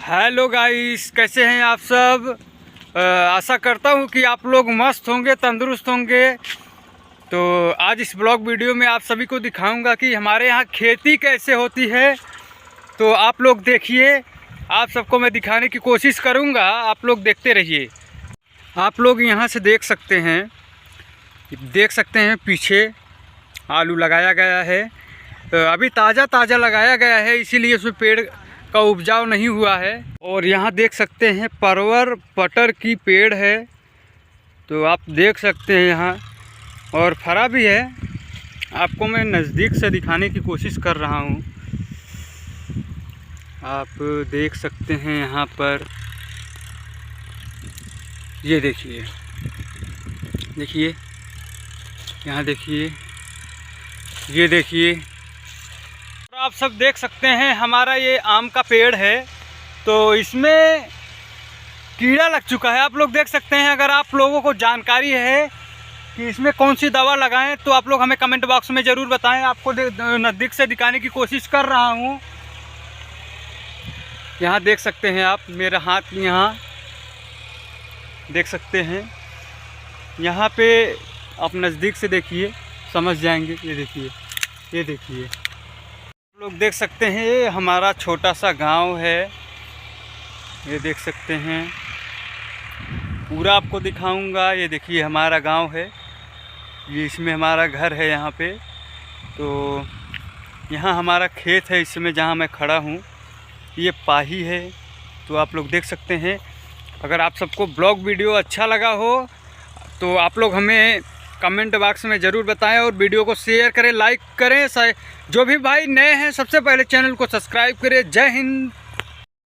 Hello guys, कैसे हैं आप सब। आशा करता हूं कि आप लोग मस्त होंगे, तंदुरुस्त होंगे। तो आज इस ब्लॉग वीडियो में आप सभी को दिखाऊंगा कि हमारे यहाँ खेती कैसे होती है। तो आप लोग देखिए, आप सबको मैं दिखाने की कोशिश करूंगा, आप लोग देखते रहिए। आप लोग यहाँ से देख सकते हैं पीछे आलू लगाया गया है। अभी ताज़ा लगाया गया है, इसीलिए उसमें पेड़ का उपजाऊ नहीं हुआ है। और यहाँ देख सकते हैं परवर पटर की पेड़ है, तो आप देख सकते हैं यहाँ, और फरा भी है। आपको मैं नज़दीक से दिखाने की कोशिश कर रहा हूँ। आप देख सकते हैं यहाँ पर, ये देखिए यहाँ देखिए, ये देखिए। आप सब देख सकते हैं हमारा ये आम का पेड़ है, तो इसमें कीड़ा लग चुका है। आप लोग देख सकते हैं। अगर आप लोगों को जानकारी है कि इसमें कौन सी दवा लगाएं तो आप लोग हमें कमेंट बॉक्स में ज़रूर बताएं। आपको नज़दीक से दिखाने की कोशिश कर रहा हूँ। यहाँ देख सकते हैं आप, मेरा हाथ यहाँ देख सकते हैं। यहाँ पे आप नज़दीक से देखिए, समझ जाएंगे। ये देखिए आप लोग देख सकते हैं, ये हमारा छोटा सा गांव है। ये देख सकते हैं, पूरा आपको दिखाऊंगा। ये देखिए हमारा गांव है, ये इसमें हमारा घर है यहाँ पे। तो यहाँ हमारा खेत है, इसमें जहाँ मैं खड़ा हूँ ये पाही है। तो आप लोग देख सकते हैं। अगर आप सबको ब्लॉग वीडियो अच्छा लगा हो तो आप लोग हमें कमेंट बॉक्स में ज़रूर बताएं, और वीडियो को शेयर करें, लाइक करें। जो भी भाई नए हैं सबसे पहले चैनल को सब्सक्राइब करें। जय हिंद।